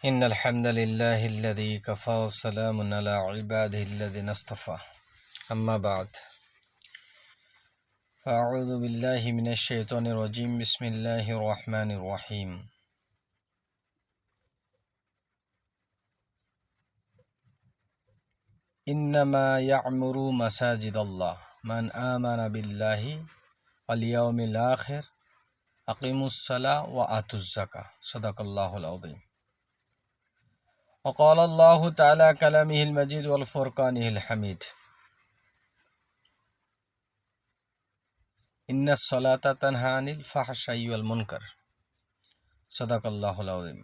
إن الحمد لله الذي كفى وسلام على عباده الذين اصطفى أما بعد فأعوذ بالله من الشيطان الرجيم بسم الله الرحمن الرحيم إنما يعمر مساجد الله من آمن بالله واليوم الآخر أقيموا الصلاة وآتوا الزكاة صدق الله العظيم وقال الله تعالى كلامه المجيد والفرقانه الحميد إن الصلاة تنهى عن الفحشاء والمنكر صدق الله العظيم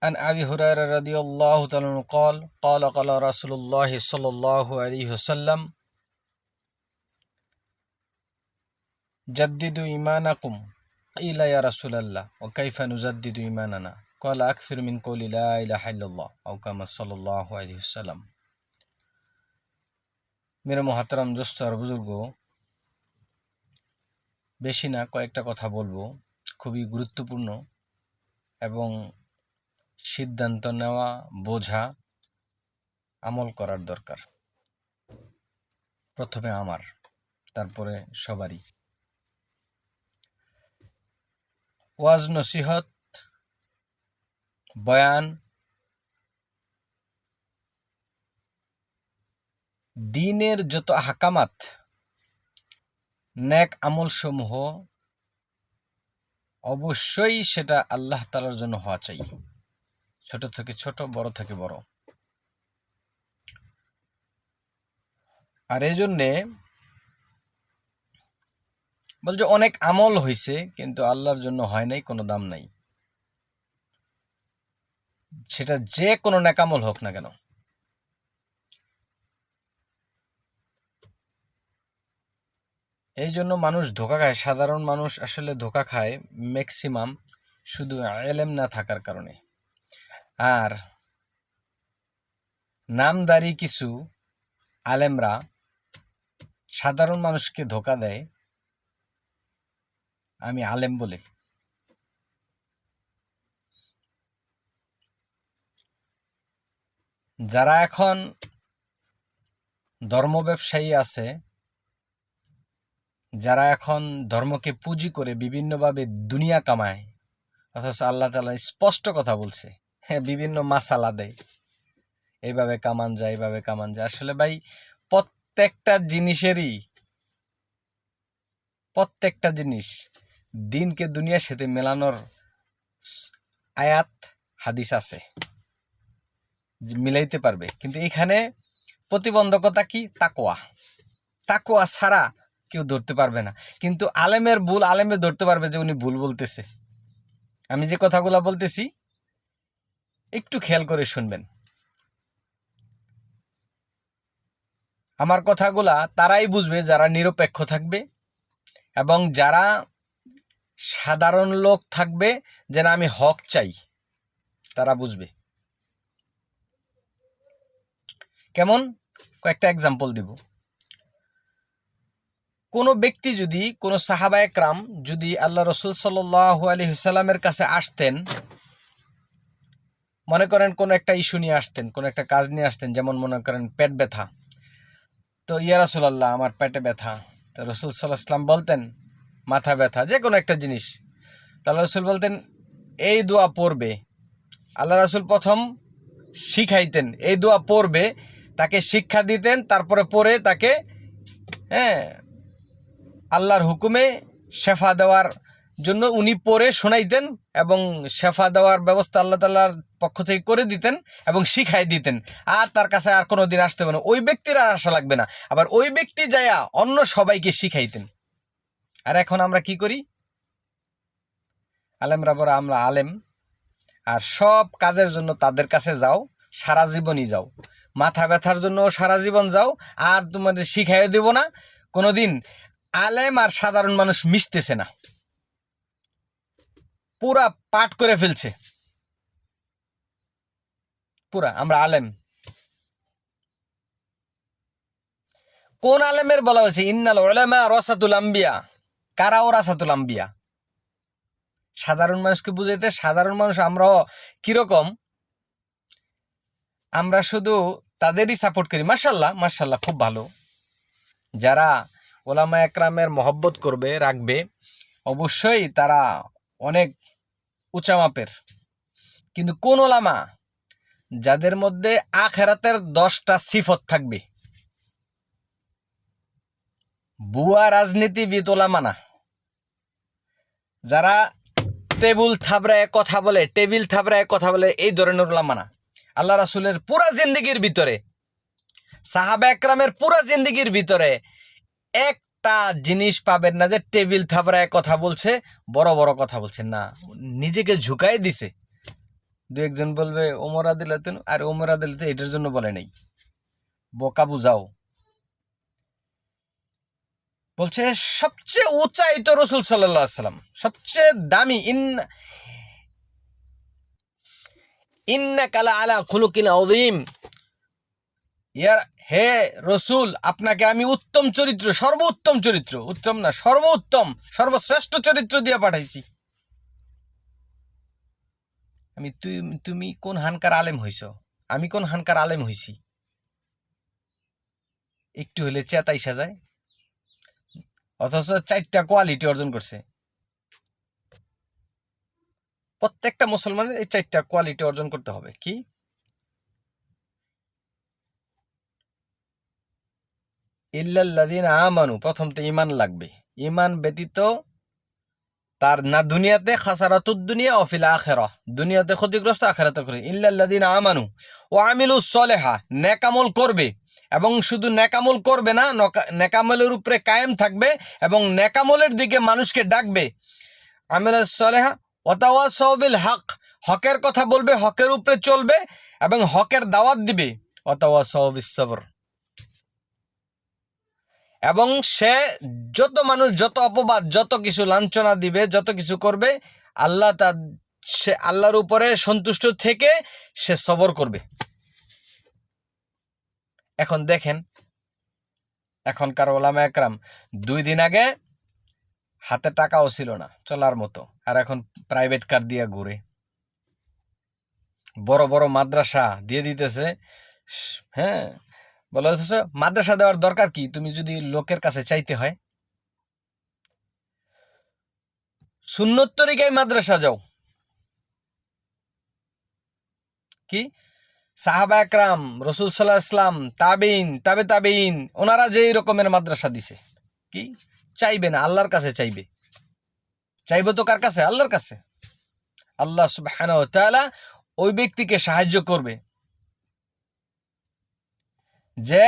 عن أبي هريرة رضي الله تعالى عنه قال رسول الله صلى الله عليه وسلم جددوا إيمانكم قيل يا رسول الله وكيف نجدد إيماننا قال أكثر من قول لا إله إلا الله أو كما صلى الله عليه وسلم मेरे मोहतरम दोस्त और बुजुर्गो বেশি না কয়েকটা কথা বলবো খুবই গুরুত্বপূর্ণ এবং সিদ্ধান্ত নেওয়া বোঝা আমল করার দরকার প্রথমে আমার তারপরে সবারই ওয়াজ নসিহত বয়ান দ্বীনের যত আহকামাত নেক আমল সমূহ অবশ্যই সেটা আল্লাহ তাআলার জন্য হওয়া চাই ছোট থেকে ছোট বড় থেকে বড় আর এই জন্যে বলছে অনেক আমল হয়েছে কিন্তু আল্লাহর জন্য হয় নাই, কোনো দাম নাই, সেটা যে কোনো নেক আমল হোক না কেন। এই জন্য মানুষ ধোঁকা খায়, সাধারণ মানুষ আসলে ধোঁকা খায় ম্যাক্সিমাম শুধু এলেম না থাকার কারণে। আর নামদারি কিছু আলেমরা সাধারণ মানুষকে ধোঁকা দেয় আমি আলেম বলে। যারা এখন ধর্ম ব্যবসায়ী আছে, যারা এখন ধর্মকে পুঁজি করে বিভিন্নভাবে দুনিয়া কামায়, অথচ আল্লাহ তাআলা স্পষ্ট কথা বলছে, বিভিন্ন মাসালা দেয়, এইভাবে কামান যায়, এইভাবে কামান যায়। আসলে ভাই প্রত্যেকটা জিনিস দিনকে দুনিয়ার সাথে মেলানোর আয়াত হাদিস আছে, মিলাইতে পারবে। কিন্তু এখানে প্রতিবন্ধকতা কি? তাকওয়া ছাড়া কেউ ধরতে পারবে না। কিন্তু আলেমের ভুল আলেমে ধরতে পারবে যে উনি ভুল বলতেছে। আমি যে কথাগুলো বলতেছি একটু খেয়াল করে শুনবেন। আমার কথাগুলা তারাই বুঝবে যারা নিরপেক্ষ থাকবে এবং যারা সাধারণ লোক থাকবে, যেন আমি হক চাই, তারা বুঝবে। কেমন? কয়েকটা এক্সাম্পল দিব। কোনো ব্যক্তি যদি, কোনো সাহাবায়ে কেরাম যদি আল্লাহ রাসূল সাল্লাল্লাহু আলাইহি ওয়াসাল্লামের কাছে আসতেন, মনে করেন কোনো একটা ইস্যু নিয়ে আসতেন, কোনো একটা কাজ নিয়ে আসতেন, যেমন মনে করেন পেট ব্যথা, তো ইয়া রাসূলুল্লাহ আমার পেটে ব্যথা, তো রাসূল সাল্লাল্লাহু আলাইহি ওয়াসাল্লাম বলতেন মাথা ব্যথা, যে কোনো একটা জিনিস, তাহলে রাসূল বলতেন এই দোয়া পড়বে। আল্লাহ রাসূল প্রথম শিখাইতেন, এই দোয়া পড়বে, তাকে শিক্ষা দিতেন, তারপরে পড়ে তাকে আল্লাহর হুকুমে শেফা দেওয়ার জন্য উনি পড়ে শোনাইতেন এবং শেফা দেওয়ার ব্যবস্থা আল্লাহ তাআলার পক্ষ থেকে করে দিতেন এবং শিখাই দিতেন। আর তার কাছে আর কোনো দিন আসতে হবে না, ওই ব্যক্তির আর আসা লাগবে না। আবার ওই ব্যক্তি যায়া অন্য সবাইকে শিখাইতেন। আর এখন আমরা কি করি? আলেমরা বলে আমরা আলেম, আর সব কাজের জন্য তাদের কাছে যাও, সারা জীবনই যাও, মাথা ব্যথার জন্য সারা জীবন যাও, আর তোমাদের শিখাইও দেব না। কোনোদিন আলেম আর সাধারণ মানুষ মিশতেছে না, পুরা পাঠ করে ফেলছে, পুরা আমরা আলেম। কোন আলেমের বলা হয়েছে ইন্নাল উলামা ওয়ারাসাতুল আম্বিয়া? কারা ওয়ারাসাতুল আম্বিয়া? সাধারণ মানুষকে বুঝাইতে, সাধারণ মানুষ আমরাও কিরকম, আমরা শুধু তাদেরই সাপোর্ট করি। মাশাল্লাহ মাশাল্লাহ, খুব ভালো। যারা ওলামা একরামের মহব্বত করবে, রাখবে, অবশ্যই তারা অনেক উঁচা মাপের। কিন্তু কোন ওলামা যাদের মধ্যে আখেরাতের 10টা সিফত থাকবে, বুয়া রাজনীতিবিদ ওলামা না, যারা টেবিল থাবড়ায় কথা বলে, টেবিল থাবড়ায় কথা বলে, এই ধরনের ওলামা না। আল্লাহ রাসূলের পুরা জিন্দেগির ভিতরে, সাহাবা একরামের পুরা জিন্দেগির ভিতরে একটা জিনিস পাবেন না যে টেবিল থাবড়ায় কথা বলছে, বড় বড় কথা বলছে না, নিজেকে ঝুঁকাই দিছে। দু একজন বলবে ওমর আদিল্লাহ, আর ওমর আদিল্লাহ এটার জন্য বলে নাই, বোকা বুঝাও। বলছে সবচেয়ে উঁচাই তো রাসূল সাল্লাল্লাহু আলাইহি সাল্লাম, সবচেয়ে দামি। ইন্নাকা লাআলা খুলুকিন আযীম, হে রসুল, আপনাকে আমি উত্তম চরিত্র, সর্বোত্তম চরিত্র, উত্তম না, সর্বোত্তম, সর্বশ্রেষ্ঠ চরিত্র দিয়ে পাঠাইছি। তুমি কোন হানকার আলেম হইছ? আমি কোন হানকার আলেম হইছি? একটু হইলে চেতাই সাজায়, অথচ 4টা কোয়ালিটি অর্জন করছে। প্রত্যেকটা মুসলমানের এই 4টা কোয়ালিটি অর্জন করতে হবে। কি? ইল্লাল্লাযীনা আমানু, প্রথম তো ঈমান লাগবে। ঈমান ব্যতীত তার না দুনিয়াতে খাসারাতুদ দুনিয়া ও ফিল আখিরাহ, দুনিয়াতে ক্ষতিগ্রস্ত, আখিরাতে করে। ইল্লাল্লাযীনা আমানু ওয়া আমিলুস সলিহা, নেকামল করবে, এবং শুধু নেকামল করবে না, নেকামলের উপরে কায়েম থাকবে এবং নেকামলের দিকে মানুষকে ডাকবে। আমিলুস সলিহা ওয়া তাওয়াসাউ বিল হক, হকের কথা বলবে, হকের উপরে চলবে এবং হকের দাওয়াত দিবে। ওয়া তাওয়াসাউ বিস সবর, এবং সে যত মানুষ, যত অপবাদ, যত কিছু লাঞ্ছনা দিবে, যত কিছু করবে, সে আল্লাহর উপরে সন্তুষ্ট থেকে সে সবর করবে। এখন দেখেন এখনকার ওলামা একরাম, 2 দিন আগে হাতে টাকাও ছিল না চলার মতো, আর এখন প্রাইভেট কার দিয়ে ঘুরে, বড় বড় মাদ্রাসা দিয়ে দিতেছে। হ্যাঁ, বলা হচ্ছে মাদ্রাসা দেওয়ার দরকার কি, তুমি যদি লোকের কাছে চাইতে হয়, সুন্নত তরিকায় মাদ্রাসা যাও। কি সাহাবা একরাম, রসুল সাল্লাল্লাহু আলাইহি ওয়াসাল্লাম, তাবিন, তাবে তাবিন, ওনারা যেই রকমের মাদ্রাসা দিছে, কি চাইবে না, আল্লাহর কাছে চাইবে। চাইবে তো কার কাছে? আল্লাহর কাছে। আল্লাহ সুবহানাহু ওয়া তাআলা ওই ব্যক্তিকে সাহায্য করবে যে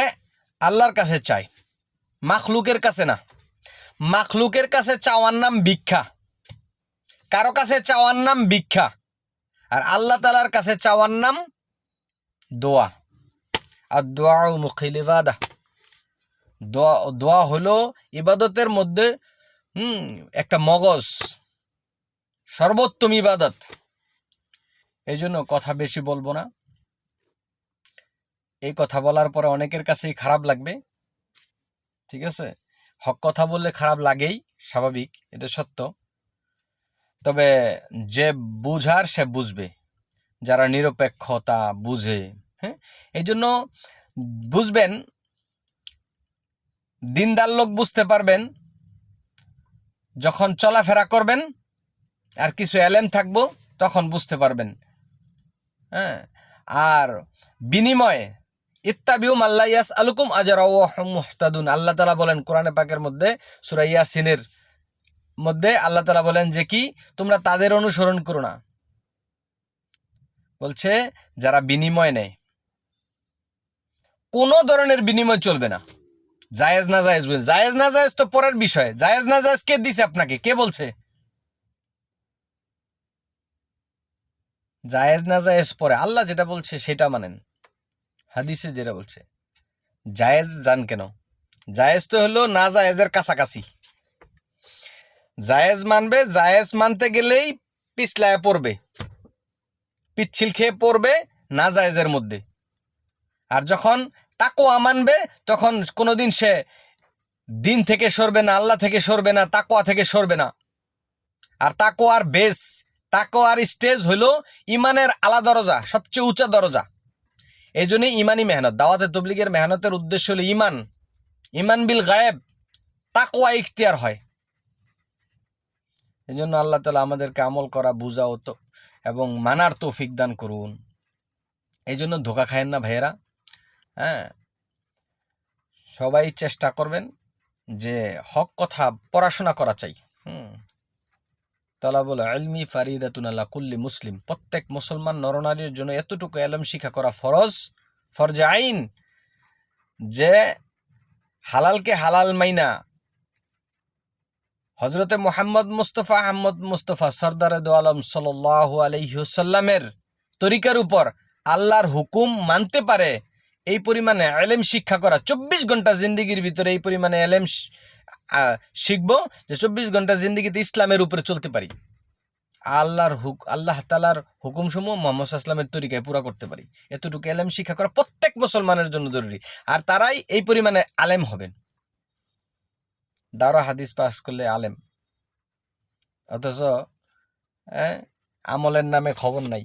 আল্লাহর কাছে চায়, মাখলুকের কাছে না। মাখলুকের কাছে চাওয়ার নাম ভিক্ষা, কারো কাছে চাওয়ার নাম ভিক্ষা, আর আল্লাহ তাআলার কাছে চাওয়ার নাম দোয়া। আর দোয়া মুখিল ইবাদাহ, দোয়া হলো ইবাদতের মধ্যে একটা মগজ, সর্বোত্তম ইবাদত। এই জন্য কথা বেশি বলবো না। এই কথা বলার পরে অনেকের কাছেই খারাপ লাগবে, ঠিক আছে? হক কথা বললে খারাপ লাগেই, স্বাভাবিক, এটা সত্য। তবে যে বুঝার সে বুঝবে, যারা নিরপেক্ষতা বুঝে। হ্যাঁ, এই জন্য বুঝবেন, দিনদার লোক বুঝতে পারবেন যখন চলাফেরা করবেন, আর কিছু এলেম থাকবো তখন বুঝতে পারবেন। হ্যাঁ, আর বিনিময়ে ইত্তাবিউ মাল্লা ইয়াসআলুকুম আজরা ওয়া হুম মুহতাদুন, আল্লাহ তাআলা বলেন কোরআনে পাকের মধ্যে, সূরা ইয়াসিনের মধ্যে আল্লাহ তাআলা বলেন যে কি, তোমরা তাদের অনুসরণ করো না। বলছে যারা বিনিময় নেয়, কোনো ধরনের বিনিময় চলবে না। জায়েজ না জায়েজ, জায়েজ না জায়েজ তো পরের বিষয়। জায়েজ না জায়েজ কে দিছে আপনাকে? কে বলছে? জায়েজ না জায়েজ পরে, আল্লাহ যেটা বলছে সেটা মানেন, হাদিসে যেটা বলছে। জায়েজ জান কেন? জায়েজ তো হলো না জায়েজের কাছাকাছি। জায়েজ মানবে, জায়েজ মানতে গেলেই পিছলায় পড়বে, পিচ্ছিল খেয়ে পড়বে না জায়েজের মধ্যে। আর যখন তাকওয়া মানবে, তখন কোনোদিন সে দিন থেকে সরবে না, আল্লাহ থেকে সরবে না, তাকওয়া থেকে সরবে না। আর তাকওয়ার বেস, তাকওয়ার স্টেজ হইল ইমানের আলা দরজা, সবচেয়ে উঁচা দরজা। এই জন্যই ইমানি মেহনত, দাওয়াতে তবলিগের মেহনতের উদ্দেশ্য হলো ইমান, ইমান বিল গায়েব, তাকওয়া ইখতিয়ার হয়। এই জন্য আল্লাহ তাআলা আমাদেরকে আমল করা, বুঝা এবং মানার তৌফিক দান করুন। এই জন্য ধোকা খায়েন না ভাইয়েরা। হ্যাঁ, সবাই চেষ্টা করবেন যে হক কথা পড়াশোনা করা চাই। তালাবুল ইলমি ফারিদাতুন আলা কুল্লি মুসলিম, প্রত্যেক মুসলমান নরনারীর জন্য এতটুকু ইলম শিক্ষা করা ফরজে আইন, যে হালালকে হালাল মাইনা হজরতে মুহাম্মদ মুস্তফা আহমদ মুস্তফা সরদারে দো আলম সাল্লাল্লাহু আলাইহি ওয়াসাল্লামের তরিকার উপর আল্লাহর হুকুম মানতে পারে, এই পরিমাণে ইলম শিক্ষা করা। 24 ঘন্টা জিন্দিগির ভিতরে এই পরিমাণে ইলম শিখবো যে 24 ঘন্টা জিন্দিগিতে ইসলামের উপরে চলতে পারি, আল্লাহ তাআলার হুকুমসমূহ মুহাম্মদ সাল্লাল্লাহু তরিকায় পুরা করতে পারি। এতটুকু ইলম শিক্ষা করা প্রত্যেক মুসলমানের জন্য জরুরি। আর তারাই এই পরিমাণে আলেম হবেন। দাওরা হাদিস পাস করলে আলেম, অথচ আমলের নামে খবর নাই।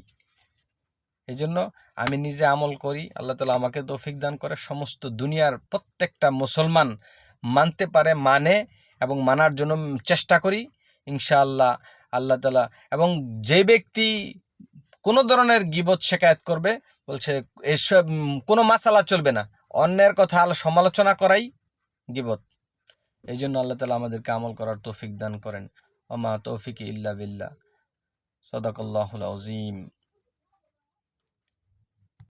এই জন্য আমি নিজে আমল করি, আল্লাহ তাআলা আমাকে তৌফিক দান করে, সমস্ত দুনিয়ার প্রত্যেকটা মুসলমান মানতে পারে, মানে এবং মানার জন্য চেষ্টা করি ইনশাআল্লাহ। আল্লাহ তাআলা, এবং যে ব্যক্তি কোনো ধরনের গীবত শেকায়েত করবে, বলছে এসব কোনো মাসালা চলবে না, অন্যের কথা সমালোচনা করাই গীবত। এই জন্য আল্লাহ তাআলা আমাদেরকে আমল করার তৌফিক দান করেন। ওমা তৌফিকি ইল্লা বিল্লাহ। সাদাকাল্লাহুল আযীম।